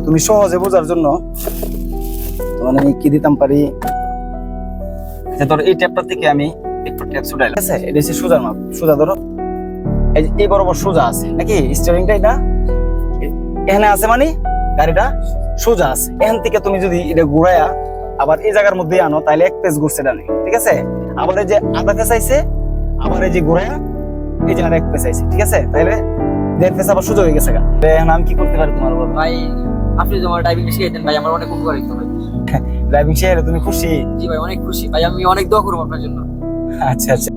তুমি সহজে বোঝার জন্য মানে আমি কি দিতাম পারি, যে ধর এই ট্যাপটা থেকে আমি একটু ট্যাপ ছুটাইলাম, ঠিক আছে? এটা হচ্ছে সোজা মাপ, সোজা ধরো, এই বরাবর সোজা আছে নাকি স্টিয়ারিংটা, এটা এখানে আছে মানে গাড়িটা সোজা আছে। এখান থেকে তুমি যদি এটা ঘুরাইয়া আবার এই জায়গার মধ্যে আনো তাহলে এক পেজ ঘুরছে ডানে, ঠিক আছে? আবার এই যে আধা পেজ আইছে, আবার এই যে ঘুরাইয়া এই যে এক পেজ আইছে, ঠিক আছে? তাহলে দেড় পেজ আবার সোজা হয়ে গেছে। এখন আমি কি করতে পারি তোমার বলো? ভাই আপনি তো আমার ড্রাইভিং শিখিয়ে দেন ভাই, আমার অনেক উপকার হইতো ভাই। ড্রাইভিং শিখে তুমি খুশি? জি ভাই অনেক খুশি ভাই, আমি অনেক দোয়া করবো আপনার জন্য। আচ্ছা আচ্ছা।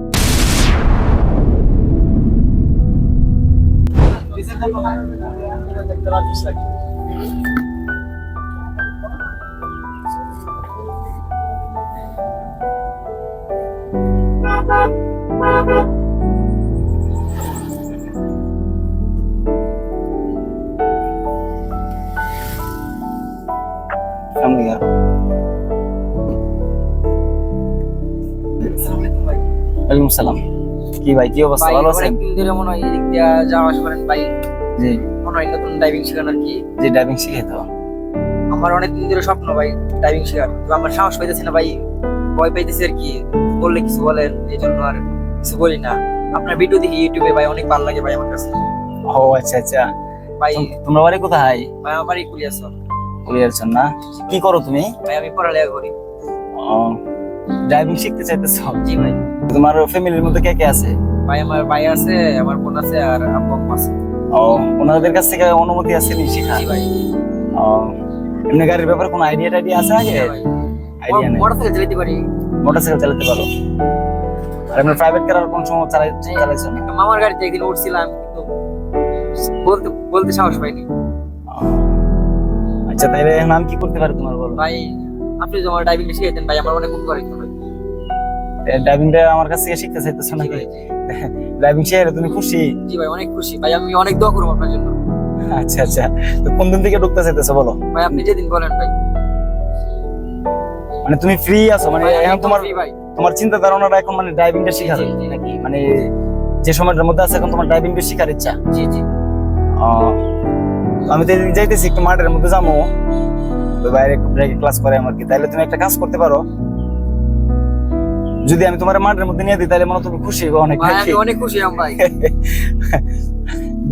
সামনে গিয়া ওয়ালাইকুম আসসালাম। কি ভাই, কি অবস্থা? ভালো আছেন? অনেকদিন ধরে মনে হয় এদিক দিয়ে যাওয়া আসা করেন ভাই। জি মনে হয় নতুন ড্রাইভিং শেখানোর কি? জি, ড্রাইভিং শিখে তো আমার অনেকদিন ধরে স্বপ্ন ভাই ড্রাইভিং শেখার, তো আমার সাহস পাইতেছি না ভাই, ভয় পাইতেছি আর কি। বললে কিছু বলেন, এই জন্য আর কিছু বলি না। আপনার ভিডিও দেখি ইউটিউবে ভাই, অনেক ভালো লাগে ভাই আমার কাছে ও আচ্ছা আচ্ছা। ভাই। তোমরা বাড়ি কোথায়? ভাই আমার বাড়ি কুলিয়াছর। কুলিয়ারছন না? কি করো তুমি? ভাই আমি পড়ালেখা করি। ও, ড্রাইভিং শিখতে চাইতেছো? জি ভাই। তোমার ফ্যামিলির মধ্যে কে কে আছে? ভাই আমার ভাই আছে, আমার বোন আছে, আর আব্বু আম্মা আছে। ও, ওনাদের কাছ থেকে অনুমতি আছে নি শেখা? জি ভাই। ও, এমনি গাড়ির ব্যাপারে কোনো আইডিয়া আছে আগে? আইডিয়া নেই। মোটরসাইকেল চালাতে পারি। মোটরসাইকেল চালাতে পারো? আর এমনি প্রাইভেট কার কোন সময় চালাইছো? একটা মামার গাড়িতে একদিন উঠছিলাম, কিন্তু বলতে বলতে সাহস পাইনি। আচ্ছা, তাইলে এখন আমি কি করতে পারি তোমার বলো? ভাই আপনি তো আমার ড্রাইভিং শিখিয়ে দেন ভাই, আমার অনেক উপকার হইতো ভাই। ড্রাইভিংটা আমার কাছ থেকে শিখতে চাইতেছো নাকি? ড্রাইভিং শিখে তুমি খুশি? জি ভাই অনেক খুশি ভাই, আমি অনেক দোয়া করবো আপনার জন্য। আচ্ছা আচ্ছা। তো কোন দিন থেকে ঢুকতে চাইতেছো বলো? ভাই আপনি যেদিন বলেন ভাই। মানে তুমি ফ্রি আছো মানে ভাই, এখন একদম তোমার free ভাই। তোমার চিন্তা ধারণাটা এখন মানে ড্রাইভিংটা শেখার জি, জি, নাকি? মানে যে সময়টার মধ্যে আছে এখন তোমার ড্রাইভিংটা শেখার ইচ্ছা? জি জি। আমি তো এদিকে যাইতেছি, একটু মাঠের মধ্যে যাবো, ওই বাইরে একটু ব্রেক ক্লাস করে আমার কি। তাইলে তুমি একটা কাজ করতে পারো, যদি আমি তোমার মাঠের মধ্যে নিয়ে দিই তাহলে মনে হয় তুমি খুশি হবে অনেক ভাই নাকি? আমি অনেক খুশি হলাম ভাই।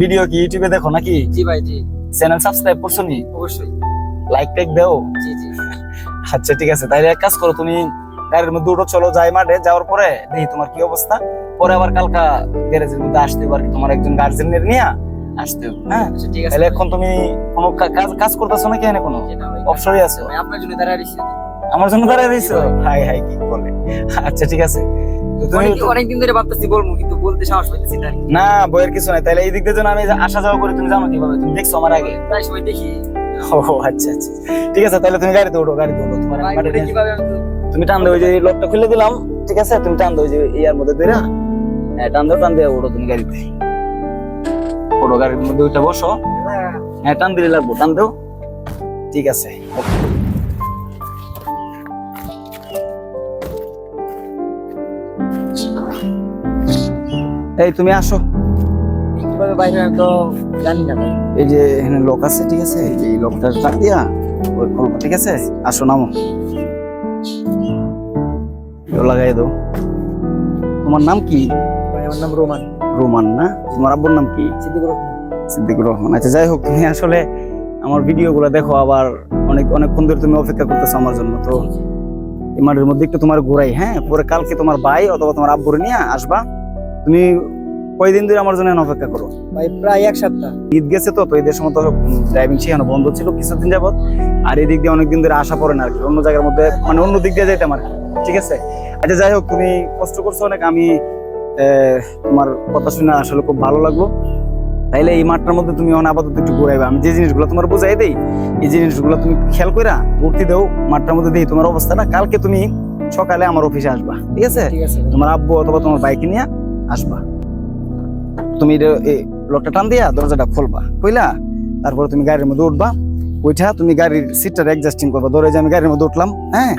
ভিডিও কি ইউটিউবে দেখো নাকি? জি ভাই জি। চ্যানেল সাবস্ক্রাইব করছো নি? অবশ্যই। লাইক টাইক দাও? জি জি। আচ্ছা ঠিক আছে, তাইলে এক কাজ করো, তুমি গাড়ির মধ্যে উঠো, চলো যাই মাঠে। যাওয়ার পরে দেখি তোমার কি অবস্থা, পরে আবার কালকা গ্যারেজের মধ্যে আসতে হবে আর কি, তোমার একজন গার্জেনের নিয়ে আসতে হবে। হ্যাঁ আচ্ছা ঠিক আছে। তাহলে এখন তুমি কোনো কাজ করতেছো নাকি? এখানে কোনো জি না ভাই, অবসরই আছো? ভাই আপনার জন্য দাঁড়ায় রইছি। আমার জন্য দাঁড়িয়ে দিছো? হাই হাই, কি বলে। আচ্ছা ঠিক আছে, তো তুমি অনেকদিন ধরে ভাবতেছি বলবো, কিন্তু বলতে সাহস পাইতেছি না। না, বইয়ের কিছু নাই। তাহলে এই দিক দিয়ে যেন আমি আসা যাওয়া করি, তুমি জানো কিভাবে? তুমি দেখছো আমার আগে? প্রায় সময় দেখি। ও আচ্ছা আচ্ছা, ঠিক আছে। তাহলে তুমি গাড়িতে ওঠো, গাড়িতে ওঠো। তোমার ভাই মাঠে ওটা কিভাবে আমি তো- তুমি টান দাও, ওই যে লকটা খুলে দিলাম, ঠিক আছে? তুমি টান দাও, ওই যে ইয়ার মধ্যে ধরে, হ্যাঁ টান দাও, টান দিয়ে ওঠো তুমি গাড়িতে। ওঠো, গাড়ির মধ্যে ওইটা বসো। হ্যাঁ টান দিলে লাগবো, টান দাও। ঠিক আছে, এই তুমি আসো। কিভাবে বাইরে আমি তো জানি না ভাই। এই যে এখানে লক আছে, ঠিক আছে? এই যে এই লকটা টান দিয়া ওই খুলবো, ঠিক আছে? আসো, নামো, লাগাই দাও। তোমার নাম কি? ভাই আমার নাম রোমান। রোমান না? তোমার আব্বুর নাম কি? সিদ্দিকুর রহমান। সিদ্দিকুর রহমান। আচ্ছা যাই হোক, তুমি আসলে আমার ভিডিও গুলো দেখো, আবার অনেকক্ষণ ধরে তুমি অপেক্ষা করতেছো আমার জন্য। তো এই মাঠের মধ্যে একটু তোমার ঘুরাই, হ্যাঁ? পরে কালকে তোমার ভাই অথবা তোমার আব্বুর নিয়ে আসবা। তুমি কয়দিন ধরে আমার জন্য অপেক্ষা করো? ভাই প্রায় এক সপ্তাহ। ঈদ গেছে তো ঈদের সময় তো ড্রাইভিং শেখানো বন্ধ ছিল কিছুদিন যাবত। আর এই দিক দিয়ে অনেকদিন ধরে আসা পড়ে না আর কি, অন্য জায়গার মধ্যে মানে অন্য দিক দিয়ে যাইতাম আর কি, ঠিক আছে? আচ্ছা যাই হোক, তুমি কষ্ট করছো অনেক, আমি তোমার কথা শুনে আসলে খুব ভালো লাগলো। তাইলে এই মাঠটার মধ্যে তুমি আপাতত একটু ঘুরাইবা। আমি যে জিনিসগুলো তোমার বুঝাই দেই, এই জিনিসগুলো তুমি খেয়াল কইরা ঘুরতে দাও মাঠটার মধ্যে। দেখি তোমার অবস্থাটা, কালকে তুমি সকালে আমার অফিসে আসবা, ঠিক আছে? ঠিক আছে। তোমার আব্বু অথবা তোমার বাইকে নিয়ে আসবা। তুমি লকটা টান দিয়া দরজাটা খুলবা, কইলা তারপরে তুমি গাড়ির মধ্যে উঠবা। ওইটা তুমি গাড়ির সিটটা অ্যাডজাস্টিং করবা। ধরো যে আমি গাড়ির মধ্যে উঠলাম, হ্যাঁ?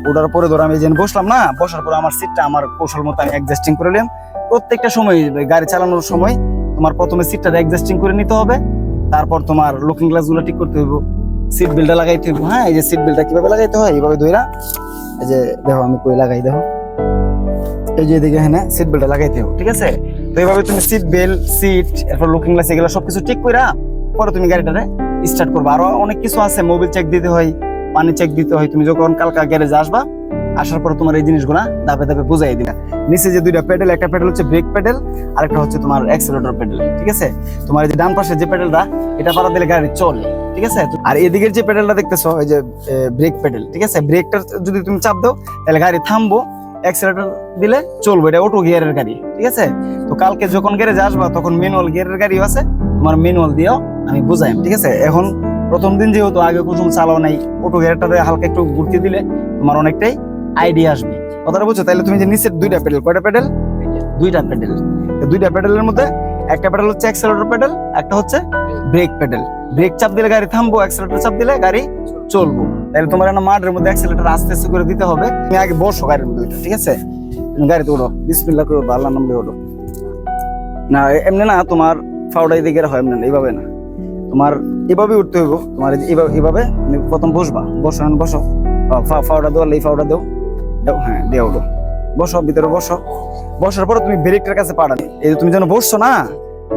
ওঠার পরে ধরো আমি যেন বসলাম না, বসার পরে আমার সিটটা আমার কৌশল মতো আমি অ্যাডজাস্টিং করে নিলাম। প্রত্যেকটা সময় গাড়ি চালানোর সময় তোমার প্রথমে সিটটা অ্যাডজাস্টিং করে নিতে হবে, তারপর তোমার লুকিং গ্লাস গুলো ঠিক করতে হইব, সিট বেল্টটা লাগাইতে হইব। হ্যাঁ, এই যে সিট বেল্টটা কিভাবে লাগাইতে হয় এইভাবে ধইরা, এই যে দেখো আমি কই লাগাই, দেখো এই যে এদিকে হ্যাঁ সিট বেল্টটা লাগাইতে হবে, ঠিক আছে? তো এইভাবে তুমি সিট বেল্ট, সিট, এরপর লুকিং গ্লাস এগুলো সবকিছু ঠিক কইরা পরে তুমি গাড়িটারে স্টার্ট করবা। আরো অনেক কিছু আছে, মোবিল চেক দিতে হয়, পানি চেক দিতে হয়। তুমি যখন কালকা গ্যারেজে আসবা, আসার পরে তোমার এই জিনিসগুলা ধাপে ধাপে বুঝাই দিবা। নিচে যে দুইটা প্যাডেল, একটা প্যাডেল হচ্ছে ব্রেক প্যাডেল আর একটা হচ্ছে তোমার অ্যাক্সেলারেটর প্যাডেল, ঠিক আছে? তোমার এই যে ডান পাশে যে প্যাডেলটা, এটা পাড়া দিলে গাড়ি চলে, ঠিক আছে? আর এদিকের যে প্যাডেলটা দেখতেছো, এই যে ব্রেক প্যাডেল, ঠিক আছে? ব্রেকটা যদি তুমি চাপ দাও তাহলে গাড়ি থামবো, অ্যাক্সেলারেটর দিলে চলবে। এটা অটো গিয়ারের গাড়ি, ঠিক আছে? তো কালকে যখন গ্যারেজে আসবা তখন ম্যানুয়াল গিয়ারের গাড়িও আছে, তোমার ম্যানুয়াল দিয়েও আমি বুঝাইম, ঠিক আছে? এখন প্রথম দিন যেহেতু আগে কুসুম চালাও নাই, অটো গিয়ারটা হালকা একটু ঘুরতে দিলে তোমার অনেকটাই আইডিয়া আসবে। কথাটা বুঝছো? তাহলে তুমি যে নিচের দুইটা প্যাডেল, কয়টা প্যাডেল? দুইটা প্যাডেল। দুইটা প্যাডেলের মধ্যে একটা প্যাডেল হচ্ছে অ্যাক্সেলারেটর প্যাডেল, একটা হচ্ছে ব্রেক প্যাডেল। ব্রেক চাপ দিলে গাড়ি থামবো, অ্যাক্সেলারেটর চাপ দিলে গাড়ি চলবো। তাহলে তোমার একটা মাঠের মধ্যে অ্যাক্সেলারেটর আস্তে আস্তে করে দিতে হবে। তুমি আগে বসো গাড়ির মধ্যে, ঠিক আছে? তুমি গাড়িতে ওঠো, বিসমিল্লাহ করে ওঠো, আল্লাহর নাম দিয়ে ওঠো। না এমনি না, তোমার ফাউডা এদিকে হয়, এমনি না, এইভাবে না, তোমার এভাবে উঠতে হইব। তোমার এইভাবে তুমি প্রথম বসবা, বসো, বসো, ফাউডা দাও, এই ফাউডা দাও, দাও, হ্যাঁ দিয়ে ওঠো, বসো, ভিতরে বসো। বসার পরে তুমি ব্রেকটার কাছে পাঠানি, এই যে তুমি যেন বসছো না,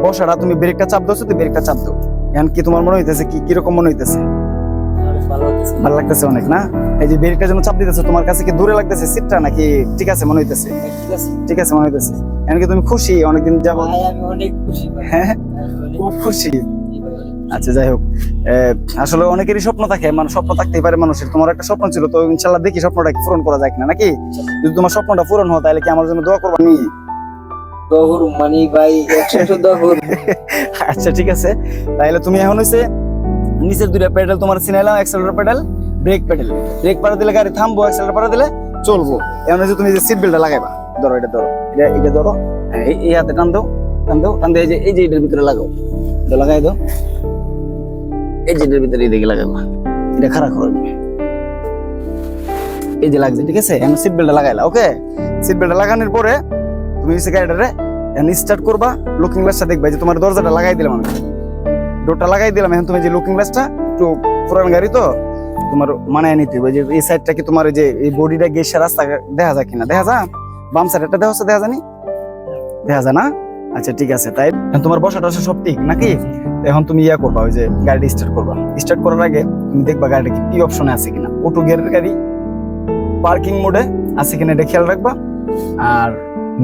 বসাটা তুমি ব্রেকটা চাপ দাও, তুমি ব্রেকটা চাপ দাও। এখন কি তোমার মনে হইতেছে, কি কিরকম মনে হইতেছে? ভালো লাগতেছে অনেক না? এই যে ব্রেকটা যেন চাপ দিতেছে, তোমার কাছে কি দূরে লাগতেছে সিটটা নাকি ঠিক আছে মনে হইতেছে? ঠিক আছে মনে হইতেছে। এখন কি তুমি খুশি? অনেকদিন যাবো ভাই আমি অনেক খুশি ভাই। হ্যাঁ, খুব খুশি। আচ্ছা যাই হোক, আসলে অনেকেরই স্বপ্ন থাকে, মানে স্বপ্ন থাকতেই পারে মানুষের। তোমার একটা স্বপ্ন ছিল, তো ইনশাল্লাহ দেখি স্বপ্নটা পূরণ করা যায় কিনা, নাকি? যদি তোমার স্বপ্নটা পূরণ হয় তাহলে কি আমার জন্য দোয়া করবা নি? দহর মানে ভাই 100 দহর। আচ্ছা ঠিক আছে, তাহলে তুমি এখন হইছে নিচের দুইটা প্যাডেল তোমার চিনাইলাম, accelerator pedal, brake pedal. Brake পাড়া দিলে গাড়ি থামবো, অ্যাক্সেলারেটর পাড়া দিলে চলবো। এখন হচ্ছে তুমি যে সিট বেল্টটা লাগাইবা, ধরো এটা ধরো, এটা ধরো, এই হাতে টান দাও, টান দাও, টান দিয়ে এই যে এটার ভিতরে লাগাও, এটা লাগাই দাও, এই যে এটার ভিতরে এদিকে লাগাবা, এটা খারাপ করবে, এই যে লাগছে, ঠিক আছে? এখন সিট বেল্টটা লাগাইলা, ওকে? সিট বেল্টটা লাগানোর পরে তুমি হচ্ছে গাড়িটারে স্টার্ট করবা, লুকিং গ্লাসটা দেখবা, যে তোমার দরজাটা লাগাই দিলাম আমি, ডোরটা লাগাই দিলাম। এখন তুমি যে লুকিং গ্লাসটা, একটু পুরান গাড়ি তো তোমার মানায় নিতে হবে, যে এই সাইডটা কি তোমার যে এই বডিটা গেছে রাস্তা দেখা যায় কিনা, দেখা যায়? বাম সাইড একটা দেখা জানি, দেখা যায় না? আচ্ছা ঠিক আছে, তাই এখন তোমার বসাটা সব ঠিক নাকি? এখন তুমি ইয়া করবা, ওই যে গাড়িটা স্টার্ট করবা। স্টার্ট করার আগে তুমি দেখবা গাড়িটা কি অপশনে আছে কিনা, অটো গিয়ারের গাড়ি, পার্কিং মোডে আছে কিনা এটা খেয়াল রাখবা, আর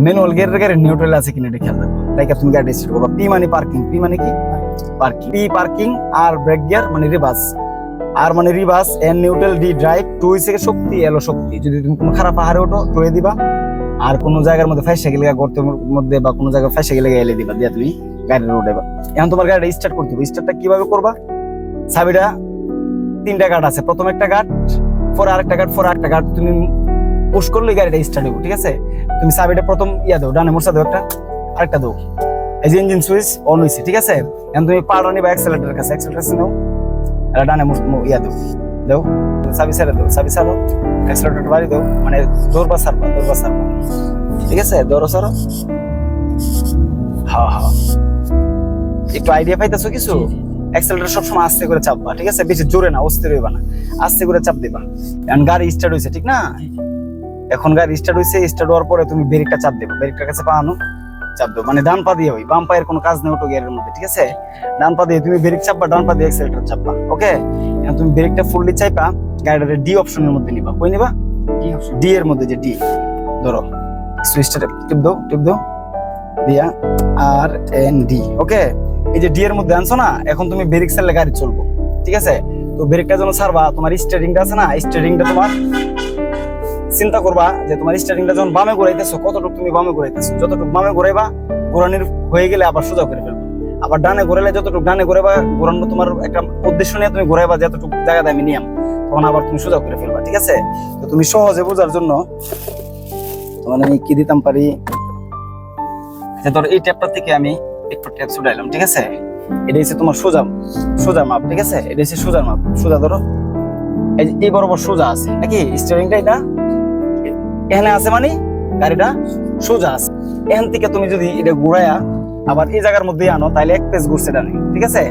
ম্যানুয়াল গিয়ারের গাড়ি নিউট্রাল আছে কিনা এটা খেয়াল রাখবা। তাই তুমি গাড়ি স্টার্ট করবা। পি মানে পার্কিং, পি মানে কি? পার্কিং। পি পার্কিং, আর ব্রেক গিয়ার মানে রিভার্স, আর মানে reverse, N neutral, D drive, two হইছে শক্তি, এলো শক্তি। যদি তুমি কোনো খারাপ পাহাড়ে ওঠো টুয়ে দিবা, আর কোনো জায়গার মধ্যে ফাইসা গেলে গর্তের মধ্যে বা কোনো জায়গায় ফাইসা গেলে এলে দিবা, দিয়ে তুমি গাড়িটা উঠাইবা। এখন তোমার গাড়িটা স্টার্ট করতে হবে। স্টার্টটা কিভাবে করবা? চাবিটা তিনটা গার্ড আছে, প্রথম একটা গার্ড, পরে আরেকটা গার্ড, পরে আরেকটা গার্ড, তুমি পুশ করলে গাড়িটা স্টার্ট হবে, ঠিক আছে? তুমি চাবিটা প্রথম ইয়া দাও, ডানে মোড়সা দাও, একটা আরেকটা দাও, এই যে ইঞ্জিন সুইচ অন হয়েছে, ঠিক আছে? এখন তুমি পাড়া নিবা অ্যাক্সেলারেটরের কাছে, অ্যাক্সেলারেটর নাও, আর ডানে ইয়া দাও, দাও, চাবি ছেড়ে দাও, চাবি ছাড়ো, অ্যাক্সেলারেটর বাড়ি দাও, মানে দৌড়বা ছাড়বা, ঠিক আছে? দৌড়ো ছাড়ো, হ্যাঁ হ্যাঁ, একটু আইডিয়া পাইতেছো কিছু? অ্যাক্সেলারেটর সবসময় আস্তে করে চাপবা, ঠিক আছে? বেশি জোরে না, অস্থির হইবা না, আস্তে করে চাপ দিবা। এখন গাড়ি স্টার্ট হয়েছে, ঠিক না? এখন গাড়ি স্টার্ট হয়েছে, স্টার্ট হওয়ার পরে তুমি ব্রেকটা চাপ দেবা, ব্রেকটার কাছে পানো, চাপ দেবো, মানে ডান পা দিয়ে হই, বাম পায়ের কোনো কাজ নেই অটো গিয়ারের মধ্যে, ঠিক আছে? ডান পা দিয়ে তুমি ব্রেক চাপবা, ডান পা দিয়ে অ্যাক্সেলারেটর চাপবা, ওকে? এখন তুমি ব্রেকটা ফুললি চাইপা গাড়িটারে ডি অপশনের মধ্যে নিবা। কই নিবা? ডি এর মধ্যে, যে ডি ধরো, সুইচটা টিপ দাও দিয়া, আর এন ডি, ওকে? এই যে ডি এর মধ্যে আনছো না, এখন তুমি ব্রেক ছাড়লে গাড়ি চলবো, ঠিক আছে? তো ব্রেকটা যখন ছাড়বা, তোমার স্টিয়ারিংটা আছে না, স্টিয়ারিংটা তোমার চিন্তা করবা যে তোমার স্টিয়ারিংটা যখন বামে ঘুরাইতেছো, কতটুকু তুমি বামে ঘুরাইতেছো, যতটুকু বামে ঘুরাইবা, ঘোরানোর হয়ে গেলে আবার সোজা করে ফেলবা। আবার ডানে ঘুরাইলে যতটুকু ডানে ঘুরাইবা, ঘোরানো তোমার একটা উদ্দেশ্য নিয়ে তুমি ঘুরাইবা, যতটুকু জায়গাতে আমি নিয়ম, তখন আবার তুমি সোজা করে ফেলবা, ঠিক আছে? তো তুমি সহজে বোঝার জন্য তোমার আমি কি দিতাম পারি, যে ধর এই ট্যাপটা থেকে আমি একটু ট্যাপ ছুটাইলাম, ঠিক আছে? এটা হচ্ছে তোমার সোজা মাপ, ঠিক আছে? এটা হচ্ছে সোজা মাপ, সোজা ধরো, এই বরাবর সোজা আছে নাকি? স্টিয়ারিংটা এটা এখানে আছে, মানে গাড়িটা সোজা আছে। এখান থেকে তুমি যদি এটা ঘুরাইয়া আবার এই জায়গার মধ্যে আনো, তাহলে এক পেজ ঘুরছে ডানে, ঠিক আছে?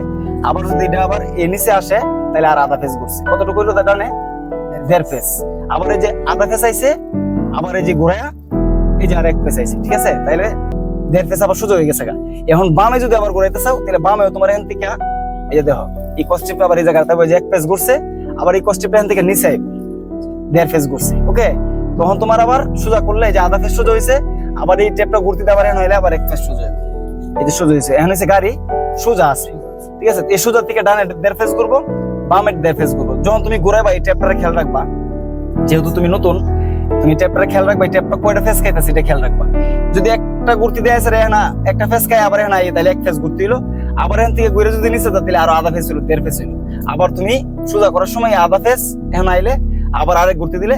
আবার যদি এটা আবার এ নিচে আসে, তাহলে আর আধা ফেস ঘুরছে। কতটুকু হইলো ডানে? 1.5 ফেস। আবার এই যে আধা ফেস আইছে, আবার এই যে ঘুরায়া এই যে আর 1 ফেস আইছে, ঠিক আছে? তাইলে 1.5 ফেস আবার সোজা হয়ে গেছে। এখন বামে যদি আবার ঘুরাইতে চাও তাহলে বামেও তোমার এখান থেকে এই যে দেখো এই কস্টিপটা আবার এই জায়গাতে ওই যে 1 ফেস ঘুরছে, আবার এই কস্টিপটা এখান থেকে নিচে আইবে 1.5 ফেস ঘুরছে। ওকে, তখন তোমার আবার সোজা করলে এই যে আধা ফেস সোজা হইছে, আবার এই টেপটা ঘুরতে আবার এখন হইলে আবার 1 ফেস সোজা হইবে। এই যে সোজা হইছে, এখন হইছে গাড়ি সোজা আছে, ঠিক আছে? এই সোজা থেকে ডানে 1.5 ফেস ঘুরবো, বামে 1.5 ফেস ঘুরবো। যখন তুমি ঘুরাইবা এই টেপটা খেয়াল রাখবা, যেহেতু তুমি নতুন, তুমি টেপটা খেয়াল রাখবা এই টেপটা কয়টা ফেস খাইতেছে এটা খেয়াল রাখবা। যদি একটা ঘুরতে দেয় আছে না একটা ফেস খায়, আবার এখন তাহলে 1 ফেস ঘুরতে হইলো, আবার এখান থেকে ঘুরে যদি নিচে যাও তাহলে আরো আধা ফেস হইলো, 1.5 ফেস হইলো। আবার তুমি সোজা করার সময় আধা ফেস এখন আইলে আবার আরেক ঘুরতে দিলে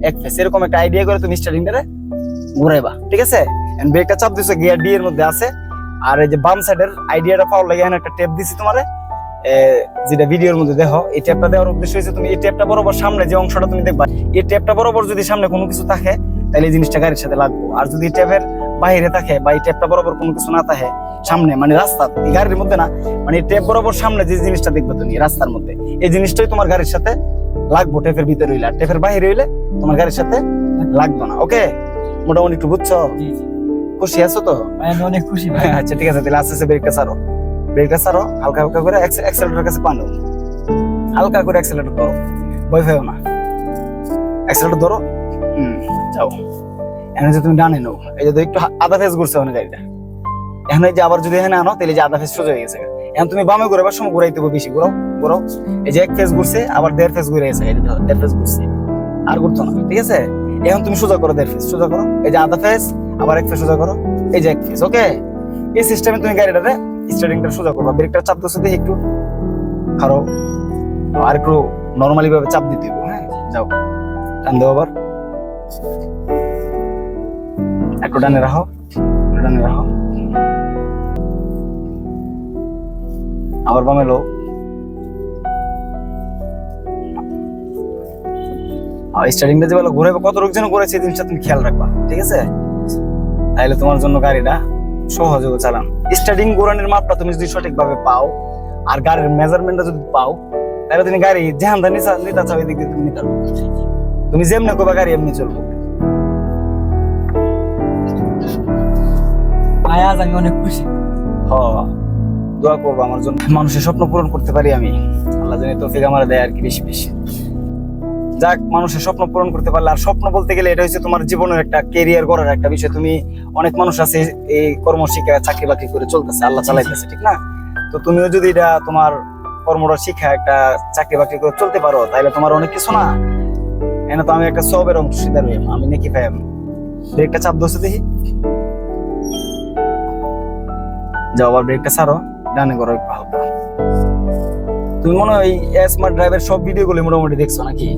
1 ফেস। এরকম একটা আইডিয়া করে তুমি স্টার্টিংটারে ঘুরাইবা, ঠিক আছে? এন্ড ব্রেকটা চাপ দিছো, গিয়ার ডি এর মধ্যে আছে। আর এই যে বাম সাইডের আইডিয়াটা পাওয়ার লাগে এখানে একটা টেপ দিছি তোমারে, যেটা ভিডিওর মধ্যে দেখো। এই টেপটা দেওয়ার উদ্দেশ্য হচ্ছে তুমি এই টেপটা বরাবর সামনে যে অংশটা তুমি দেখবা, এই টেপটা বরাবর যদি সামনে কোনো কিছু থাকে তাহলে এই জিনিসটা গাড়ির সাথে লাগবে। আর যদি টেপের বাইরে থাকে বা এই টেপটা বরাবর কোনো কিছু না থাকে সামনে, মানে রাস্তা এই গাড়ির মধ্যে না, মানে এই টেপ বরাবর সামনে যে জিনিসটা দেখবে তুমি রাস্তার মধ্যে, এই জিনিসটাই তোমার গাড়ির সাথে লাগবে টেপের ভিতরে হইলে। আর টেপের বাইরে হইলে তোমার গাড়ির সাথে লাগবে না। ওকে, মোটামুটি একটু বুঝছো? খুশি আছো তো? আমি অনেক খুশি ভাই। আচ্ছা ঠিক আছে, তাহলে আস্তে আস্তে ব্রেকটা ছাড়ো, ব্রেকটা ছাড়ো, হালকা হালকা করে অ্যাক্সেলারেটর কাছে পানো, হালকা করে অ্যাক্সেলারেটর ধরো, ভয় পেও না, অ্যাক্সেলারেটর ধরো। যাও। এখন যে তুমি ডানে নাও, এই যে একটু আধা ফেস ঘুরছে ওখানে গাড়িটা, এখন এই যে আবার যদি এখানে আনো তাহলে যে আধা ফেস সোজা হয়ে গেছে। এখন তুমি বামে ঘুরাবার সময় ঘুরাইতে হবে বেশি, ঘুরাও ঘুরাও। এই যে 1 ফেস ঘুরছে, আবার 1.5 ফেস ঘুরে গেছে, এই যে 1.5 ফেস ঘুরছে, আর ঘুরতো না, ঠিক আছে? এখন তুমি সোজা করো 1.5 ফেস, সোজা করো, এই যে আধা ফেস, আবার 1 ফেস সোজা করো, এই যে 1 ফেস। ওকে, এই সিস্টেমে তুমি গাড়িটারে স্টার্টিংটা সোজা করবা। ব্রেকটা চাপ দিছো দেখি একটু খারো, আর একটু নরমালি ভাবে চাপ দিতে হবে। হ্যাঁ, যাও, টান দাও, আবার একটু ডানে রাখো, ডানে রাখো, আবার বামে লো। আর স্টার্টিংটা যে বলো ঘুরাইবে কত লোক যেন করেছে এই জিনিসটা তুমি খেয়াল রাখবা, ঠিক আছে? তাহলে তোমার জন্য গাড়িটা সহজে চালান। স্টার্টিং ঘোরানোর মাপটা তুমি যদি সঠিকভাবে পাও আর গাড়ির মেজারমেন্টটা যদি পাও, তাহলে তুমি গাড়ি যেখান নিতে চাও এদিক দিয়ে তুমি নিতে পারবে। তুমি যেমনি করবা গাড়ি এমনি চলবো। ভাই আজ আমি অনেক খুশি। দোয়া করবো আমার জন্য, মানুষের স্বপ্ন পূরণ করতে পারি আমি, আল্লাহ জানি তৌফিক আমার দেয় আর কি বেশি বেশি। যাক, মানুষের স্বপ্ন পূরণ করতে পারলে, আর স্বপ্ন বলতে গেলে এটা হচ্ছে তোমার জীবনের একটা কেরিয়ার করার একটা বিষয়। তুমি অনেক মানুষ আছে এই কর্মশিক্ষা চাকরি বাকরি করে চলতেছে, আল্লাহ চালাইতেছে, ঠিক না? তো তুমিও যদি এটা তোমার কর্মটা শিক্ষা একটা চাকরি বাকরি করে চলতে পারো তাহলে তোমার অনেক কিছু না। এনে তো আমি একটা সবের অংশীদার হই, আমি নাকি ভাই ব্রেকটা চাপ দোষে দেখি, যাও, আবার ব্রেকটা ছাড়ো, ডানে করো একটু হালকা। তুমি মনে হয় স্মার্ট ড্রাইভের সব ভিডিও গুলো মোটামুটি দেখছো নাকি?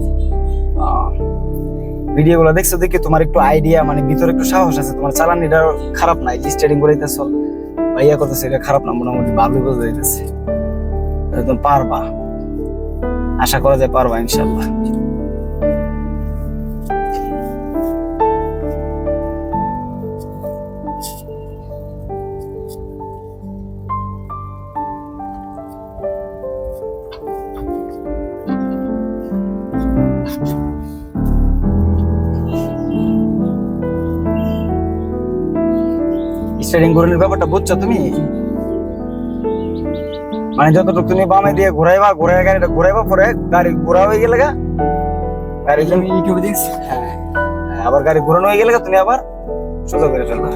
ভিডিও গুলো দেখছো দেখে তোমার একটু আইডিয়া, মানে ভিতরে একটু সাহস আছে, তোমার চালানিটা খারাপ নাই, স্টার্টিং করাইতেছো ভাইয়া করতেছে, এটা খারাপ না, মোটামুটি ভালোই বোঝা যাইতেছে। তুমি পারবা, আশা করা যায় পারবা ইনশাল্লাহ। স্টার্টিং ঘোরানোর ব্যাপারটা বুঝছো তুমি? মানে যতটুকু তুমি বামে দিয়ে ঘুরাইবা, গাড়িটা ঘুরাইবা, পরে গাড়ি ঘোরা হয়ে গেলে গাড়ি আমি ইউটিউবে দেখছি। আবার গাড়ি ঘোরানো হয়ে গেলে তুমি আবার সোজা করে ফেলবা।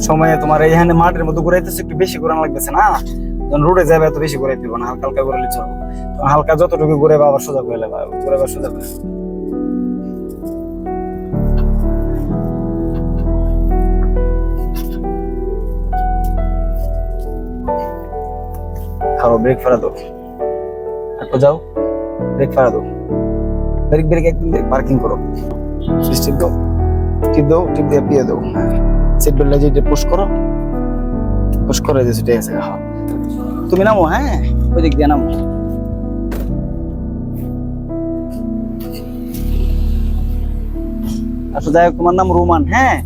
সময়ে তোমার এইখানে মাঠের মধ্যে ঘুরাইতেছে, একটু বেশি ঘোরানো লাগতেছে না, যখন রোডে যাবে এত বেশি ঘুরাইতে হবে না, হালকা হালকা ঘুরালে চলবে। হালকা যতটুকু ঘুরাইবা আবার সোজা করে নেবা, ঘুরাইবা সোজা করে। খাও, ব্রেক ফেরা দাও, একটু যাও, ব্রেক ফেরা দাও, ব্রেক একদম পার্কিং করো, টিপ দাও, টিপ দিয়ে পিয়ে দাও, সিট বেল্ট লাগিয়ে পুশ করো, পুশ করে দিয়েছো, ঠিক আছে? তুমি নামো, হ্যাঁ, ওই দিক দিয়ে নামো। আসলে যাই হোক, তোমার নাম রোমান, হ্যাঁ?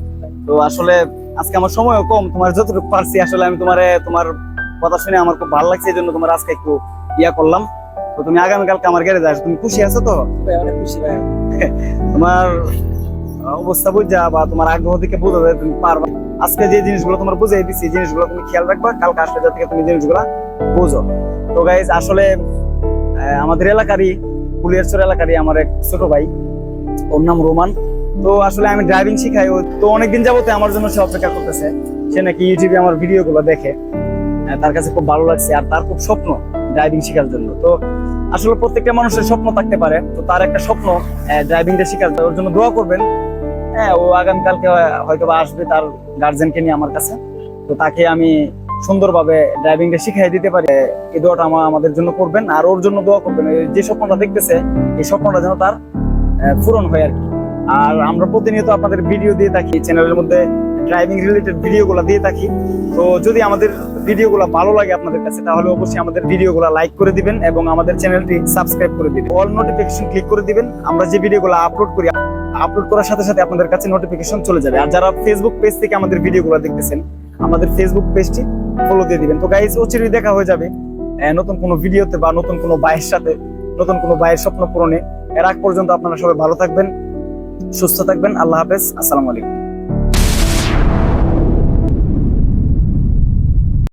তো আসলে আজকে আমার সময়ও কম, তোমার যতটুকু পারছি আসলে আমি তোমার কথা শুনে আমার খুব ভালো লাগছে, এই জন্য তোমার আজকে একটু ইয়া করলাম। তো তুমি আগামীকালকে আমার গ্যারেজে আসো, তুমি খুশি আছো তো? ভাই অনেক খুশি ভাই। তোমার অবস্থা বুঝা বা তোমার আগ্রহ থেকে বোঝা যায় তুমি পারবা। আজকে যে জিনিসগুলো তোমার বুঝাই দিচ্ছি, এই জিনিসগুলো তুমি খেয়াল রাখবা, কালকে আসলে যাতে তুমি জিনিসগুলো বোঝো। তো গাইজ আসলে আমাদের এলাকারই ফুলিয়ারচর এলাকারই আমার এক ছোট ভাই, ওর নাম রোমান। তো আসলে আমি ড্রাইভিং শিখাই, তো অনেকদিন যাবতে আমার জন্য সে অপেক্ষা করতেছে। সে নাকি ইউটিউবে আমার ভিডিওগুলো দেখে, তার কাছে খুব ভালো লাগছে, আর তার খুব স্বপ্ন ড্রাইভিং শেখার জন্য। তো আসলে প্রত্যেকটা মানুষের স্বপ্ন থাকতে পারে, তো তার একটা স্বপ্ন ড্রাইভিংটা শেখার, ওর জন্য দোয়া করবেন। হ্যাঁ, ও আগামীকালকে হয়তো বা আসবে তার গার্জেনকে নিয়ে আমার কাছে। তো তাকে আমি সুন্দরভাবে ড্রাইভিংটা শিখাই দিতে পারি, এই দোয়াটা আমাদের জন্য করবেন, আর ওর জন্য দোয়া করবেন। যে স্বপ্নটা দেখতেছে, এই স্বপ্নটা যেন তার পূরণ হয় আর কি। আর আমরা প্রতিনিয়ত আপনাদের ভিডিও দিয়ে থাকি, চ্যানেলের মধ্যে ড্রাইভিং রিলেটেড ভিডিওগুলো দিয়ে থাকি। তো যদি আমাদের ভিডিওগুলো ভালো লাগে আপনাদের কাছে, তাহলে অবশ্যই আমাদের ভিডিওগুলো লাইক করে দিবেন এবং আমাদের চ্যানেলটি সাবস্ক্রাইব করে দিবেন, অল নোটিফিকেশন ক্লিক করে দিবেন। আমরা যে ভিডিওগুলো আপলোড করি, আপলোড করার সাথে সাথে আপনাদের কাছে নোটিফিকেশন চলে যাবে। আর যারা ফেসবুক পেজ থেকে আমাদের ভিডিওগুলো দেখতেছেন, আমাদের ফেসবুক পেজটি ফলো দিয়ে দিবেন। তো গাইস, অচিরেই দেখা হয়ে যাবে নতুন কোনো ভিডিওতে বা নতুন কোনো ভাইয়ের সাথে, নতুন কোনো ভাইয়ের স্বপ্ন পূরণে। এর আগ পর্যন্ত আপনারা সবাই ভালো থাকবেন, সুস্থ থাকবেন। আল্লাহ হাফেজ, আসসালামু আলাইকুম।